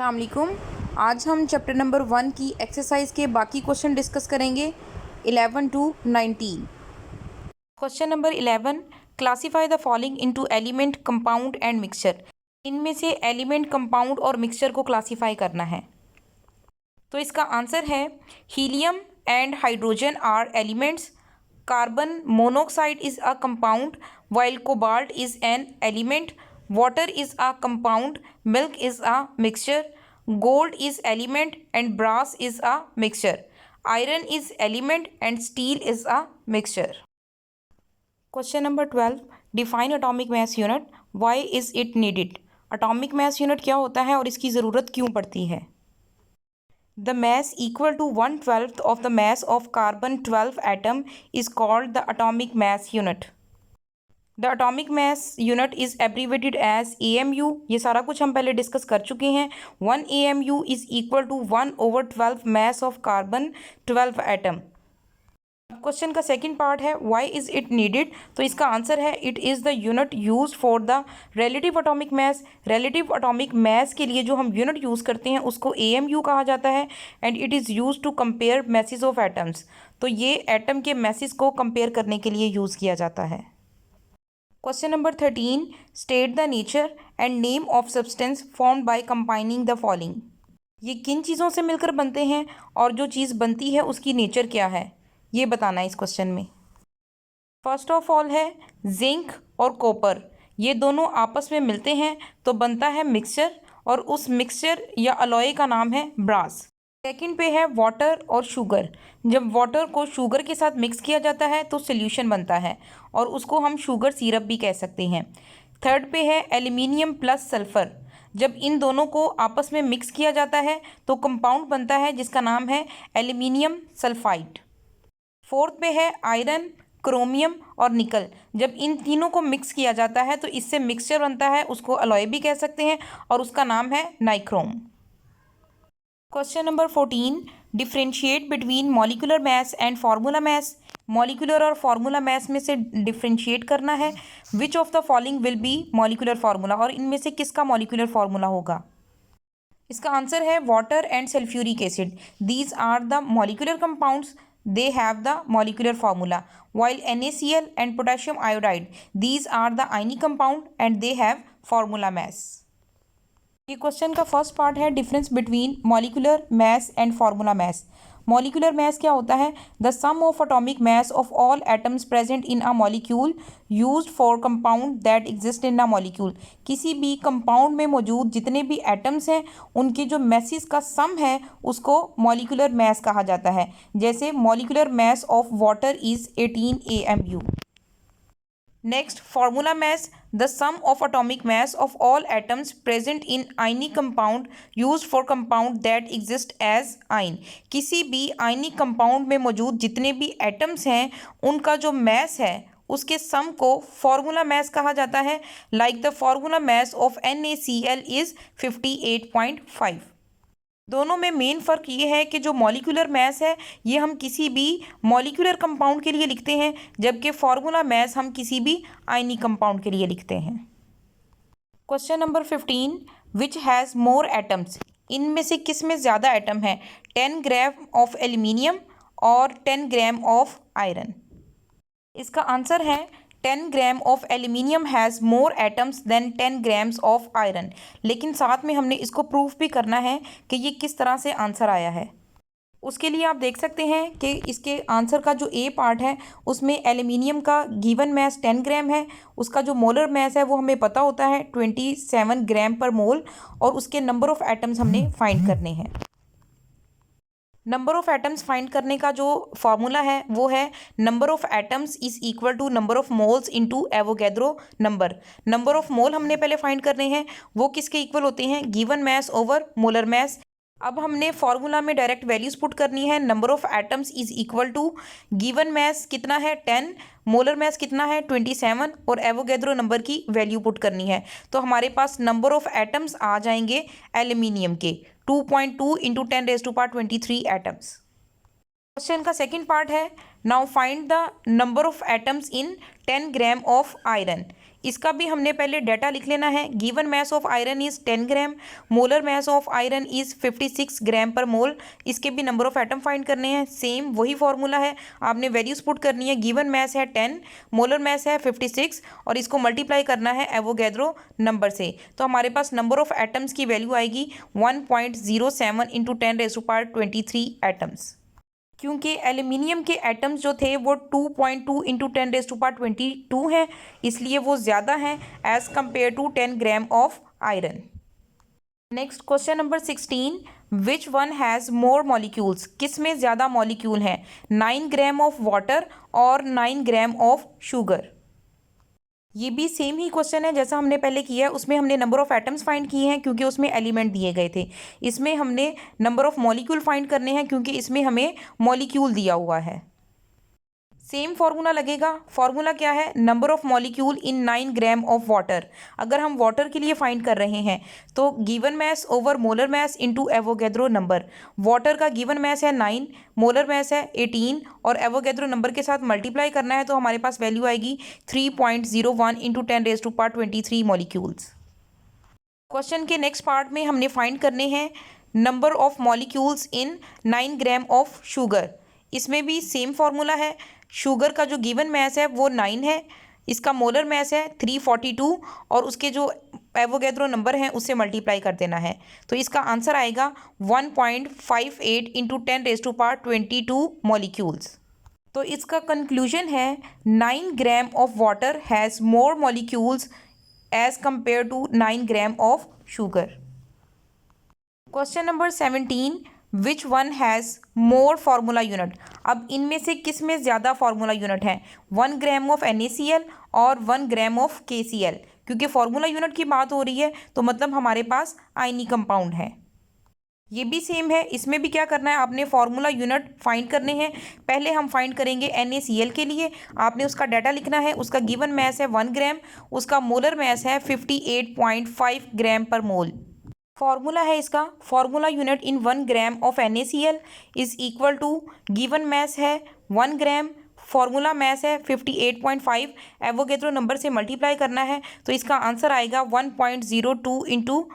अस्सलाम वालेकुम। आज हम चैप्टर नंबर 1 की एक्सरसाइज के बाकी क्वेश्चन डिस्कस करेंगे 11 to 19। Question number 11, classify the following into element, compound and mixture. इनमें से एलिमेंट, कंपाउंड और मिक्सचर को क्लासीफाई करना है। तो इसका आंसर है helium and hydrogen are elements, carbon monoxide is a compound while cobalt is an element, water is a compound, milk is a mixture, gold is element and brass is a mixture, iron is element and steel is a mixture. Question number 12, define atomic mass unit, why is it needed? atomic mass unit क्या होता है और इसकी ज़रूरत क्यों पड़ती है? The mass equal to 1/12 of the mass of carbon 12 atom is called the atomic mass unit. The atomic mass unit is abbreviated as AMU। ये सारा कुछ हम पहले डिस्कस कर चुके हैं। 1 AMU is equal to 1/12 mass of carbon 12 atom. Question का second part है व्हाई इज़ इट नीडेड। तो इसका आंसर है it is the unit use for the relative atomic mass. Relative atomic mass के लिए जो हम यूनिट यूज़ करते हैं उसको AMU कहा जाता है and it is use to compare masses of atoms. तो ये एटम के मैसेज को कंपेयर करने के लिए यूज़ किया जाता है। Question number 13, state the nature and name of substance formed by combining the following. ये किन चीज़ों से मिलकर बनते हैं और जो चीज़ बनती है उसकी नेचर क्या है ये बताना है इस क्वेश्चन में। फर्स्ट ऑफ ऑल है जिंक और कॉपर, ये दोनों आपस में मिलते हैं तो बनता है मिक्सचर और उस मिक्सचर या अलॉय का नाम है ब्रास। सेकंड पे है वाटर और शुगर, जब वाटर को शुगर के साथ मिक्स किया जाता है तो सोल्यूशन बनता है और उसको हम शुगर सिरप भी कह सकते हैं। थर्ड पे है एल्यूमिनियम प्लस सल्फ़र, जब इन दोनों को आपस में मिक्स किया जाता है तो कंपाउंड बनता है जिसका नाम है एल्यूमिनियम सल्फाइड। फोर्थ पे है आयरन, क्रोमियम और निकल, जब इन तीनों को मिक्स किया जाता है तो इससे मिक्सचर बनता है, उसको अलॉय भी कह सकते हैं और उसका नाम है nichrome. Question number 14, differentiate between molecular mass and formula mass. Molecular और फार्मूला मैस में से डिफ्रेंशिएट करना है। Which of the following will be molecular formula, और इनमें से किसका मॉलिक्यूलर फार्मूला होगा। इसका आंसर है water and sulphuric acid. These are the molecular compounds, they have the molecular formula, while NaCl and potassium iodide, these are the ionic compound and they have formula mass. ये question का first part है difference between molecular mass and formula mass. Molecular mass क्या होता है, the sum of atomic mass of all atoms present in a molecule used for compound that exist in a molecule. किसी भी compound में मौजूद जितने भी एटम्स हैं उनके जो मैसेस का सम है उसको मॉलिक्यूलर मैस कहा जाता है। जैसे molecular mass of water is 18 AMU। Next, formula mass, the sum of atomic mass of all atoms present in ionic compound used for compound that exist as ion। किसी भी ionic compound में मौजूद जितने भी atoms हैं उनका जो mass है उसके सम को फॉर्मूला मैस कहा जाता है। Like the formula mass of NaCl is 58.5। दोनों में मेन फ़र्क ये है कि जो मॉलिक्यूलर मैस है ये हम किसी भी मॉलिक्यूलर कंपाउंड के लिए लिखते हैं, जबकि फार्मूला मैस हम किसी भी आयनिक कंपाउंड के लिए लिखते हैं। Question number 15, which has more atoms. इनमें से किस में ज़्यादा एटम है, 10 ग्राम ऑफ एल्यूमिनियम और 10 ग्राम ऑफ आयरन। इसका आंसर है 10 gram of aluminium has more atoms than 10 grams of iron. लेकिन साथ में हमने इसको प्रूफ भी करना है कि ये किस तरह से आंसर आया है। उसके लिए आप देख सकते हैं कि इसके आंसर का जो ए पार्ट है उसमें एल्यूमिनियम का गिवन मैस 10 ग्राम है, उसका जो मोलर मैस है वो हमें पता होता है 27 ग्राम पर मोल, और उसके नंबर ऑफ एटम्स हमने फाइंड करने हैं। नंबर ऑफ एटम्स फाइंड करने का जो फॉर्मूला है वो है number of atoms is equal to number of moles into Avogadro number. Number of mole हमने पहले फाइंड करने हैं, वो किसके इक्वल होते हैं, given mass over molar mass. अब हमने फॉर्मूला में डायरेक्ट वैल्यूज पुट करनी है। Number of atoms is equal to given mass कितना है 10, मोलर मैस कितना है 27 और एवोगैड्रो नंबर की वैल्यू पुट करनी है। तो हमारे पास नंबर ऑफ एटम्स आ जाएंगे एल्यूमिनियम के 2.2 × 10⁻23 एटम्स। क्वेश्चन का सेकंड पार्ट है, now find the number of atoms in 10 gram of iron. इसका भी हमने पहले डाटा लिख लेना है। Given mass of iron is 10 gram, molar mass of iron is 56 ग्राम पर मोल। इसके भी नंबर ऑफ एटम फाइंड करने हैं। सेम वही फॉर्मूला है, आपने वैल्यूज पुट करनी है। गिवन मास है 10, मोलर मास है 56 और इसको मल्टीप्लाई करना है एवोगैड्रो नंबर से। तो हमारे पास नंबर ऑफ एटम्स की वैल्यू आएगी 1.07 इंटू 10⁻23 एटम्स। क्योंकि एल्यूमिनियम के एटम्स जो थे वो 2.2 इंटू 10⁻22 हैं, इसलिए वो ज़्यादा हैं as compare to 10 gram of iron. Next question number 16, which one has more molecules. किस में ज़्यादा मॉलिक्यूल हैं, 9 ग्राम ऑफ वाटर और 9 ग्राम ऑफ शुगर। ये भी सेम ही क्वेश्चन है जैसा हमने पहले किया है। उसमें हमने नंबर ऑफ एटम्स फाइंड किए हैं क्योंकि उसमें एलिमेंट दिए गए थे। इसमें हमने नंबर ऑफ मॉलिक्यूल फाइंड करने हैं क्योंकि इसमें हमें मॉलिक्यूल दिया हुआ है। सेम फार्मूला लगेगा। फार्मूला क्या है, number of molecule in 9 gram of water. अगर हम वाटर के लिए फाइंड कर रहे हैं तो given mass over molar mass into Avogadro number. Water का गिवन मास है 9, मोलर मास है 18 और एवोगैड्रो नंबर के साथ मल्टीप्लाई करना है तो हमारे पास वैल्यू आएगी 3.01 इंटू 10⁻23 मॉलिक्यूल्स। क्वेश्चन के नेक्स्ट पार्ट में हमने फाइंड करने हैं number of molecules in 9 gram of sugar. इसमें भी सेम फार्मूला है। शुगर का जो गिवन मास है वो 9 है, इसका मोलर मास है 342 और उसके जो एवोगैड्रो नंबर हैं उससे मल्टीप्लाई कर देना है। तो इसका आंसर आएगा 1.58 इंटू 10⁻22 मॉलिक्यूल्स। तो इसका कंक्लूजन है 9 gram of water has more molecules as compare to 9 gram of sugar. Question number 17, which one has more formula unit. अब इनमें से किस में ज़्यादा फार्मूला यूनिट है, 1 ग्राम ऑफ NaCl और 1 ग्राम ऑफ KCl। क्योंकि फार्मूला यूनिट की बात हो रही है तो मतलब हमारे पास आयनी कंपाउंड है। ये भी सेम है। इसमें भी क्या करना है, आपने फार्मूला यूनिट फाइंड करने हैं। पहले हम फाइंड करेंगे NaCl के लिए। आपने उसका डाटा लिखना है। उसका गिवन मास है 1 ग्राम, उसका मोलर मास है 58.5 ग्राम पर मोल। फार्मूला है इसका, formula unit in 1 gram of NaCl is equal to given mass है 1 ग्राम, फार्मूला मास है 58.5, एवोगैड्रो नंबर से मल्टीप्लाई करना है तो इसका आंसर आएगा 1.02 इंटू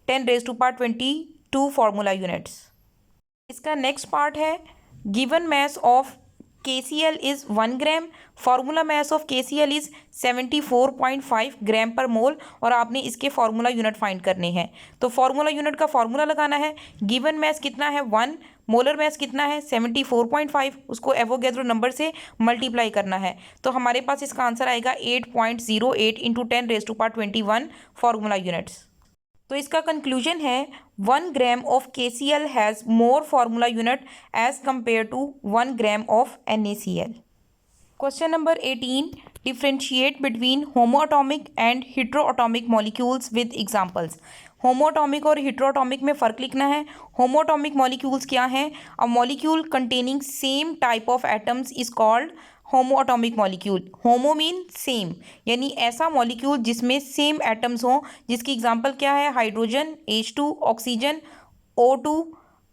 10⁻22 फार्मूला यूनिट्स। इसका नेक्स्ट पार्ट है, given mass of KCl is 1 gram, formula mass of KCl is 74.5 ग्राम पर मोल और आपने इसके फार्मूला यूनिट फाइंड करने हैं। तो फार्मूला यूनिट का फार्मूला लगाना है। गिवन मास कितना है 1, मोलर मास कितना है 74.5, उसको एवोगैड्रो नंबर से मल्टीप्लाई करना है तो हमारे पास इसका आंसर आएगा 8.08 इंटू 10⁻21 फार्मूला यूनिट्स। तो इसका कंक्लूजन है 1 gram of KCl has more formula unit as compare to 1 gram of NaCl। Question number 18, differentiate between homoatomic and heteroatomic molecules with examples. Homoatomic और हेटेरोएटॉमिक में फ़र्क लिखना है। होमोएटॉमिक मॉलिक्यूल्स क्या हैं, a molecule containing same type of atoms is called homoatomic molecule. Homo mean same, यानी ऐसा molecule जिसमें सेम एटम्स हों, जिसकी एग्जांपल क्या है, hydrogen H2, oxygen O2,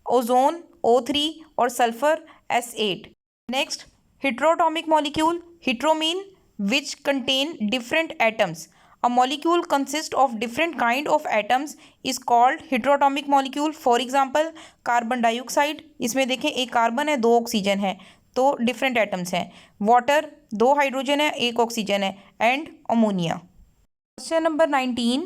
ozone O3 और sulphur S8। Next, heteroatomic molecule, hetero mean which contain different atoms. A molecule consist of different kind of atoms is called heteroatomic molecule. For example carbon dioxide, इसमें देखें एक carbon है 2 oxygen है तो different atoms हैं। Water 2 hydrogen है 1 oxygen है and ammonia. Question number 19,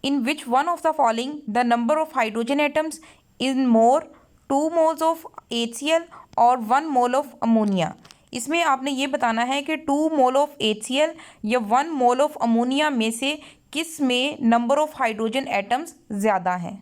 in which one of the following the number of hydrogen atoms in more 2 moles of HCl और 1 मोल ऑफ अमोनिया। इसमें आपने ये बताना है कि 2 मोल ऑफ HCl या 1 मोल ऑफ अमोनिया में से किस में नंबर ऑफ हाइड्रोजन एटम्स ज़्यादा हैं।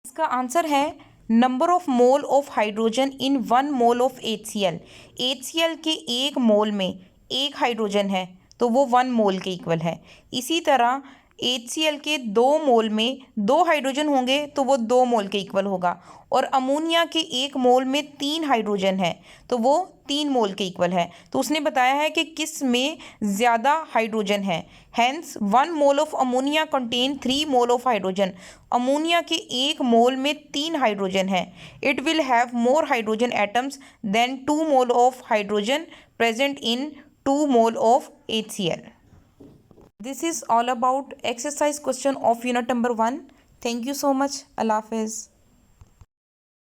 इसका आंसर है number of mole of hydrogen in 1 mole of HCl। HCl के 1 मोल में 1 हाइड्रोजन है तो वो 1 मोल के इक्वल है। इसी तरह HCl के 2 मोल में 2 हाइड्रोजन होंगे तो वो 2 मोल के इक्वल होगा, और अमोनिया के 1 मोल में 3 हाइड्रोजन है तो वो 3 मोल के इक्वल है। तो उसने बताया है कि किस में ज़्यादा हाइड्रोजन है। Hence 1 mole of ammonia contain 3 mole of hydrogen. Ammonia के 1 मोल में 3 हाइड्रोजन है। It will have more hydrogen atoms than 2 mole of hydrogen present in 2 mole of HCl. This is all about exercise question of unit number 1. Thank you so much. Allah Hafiz.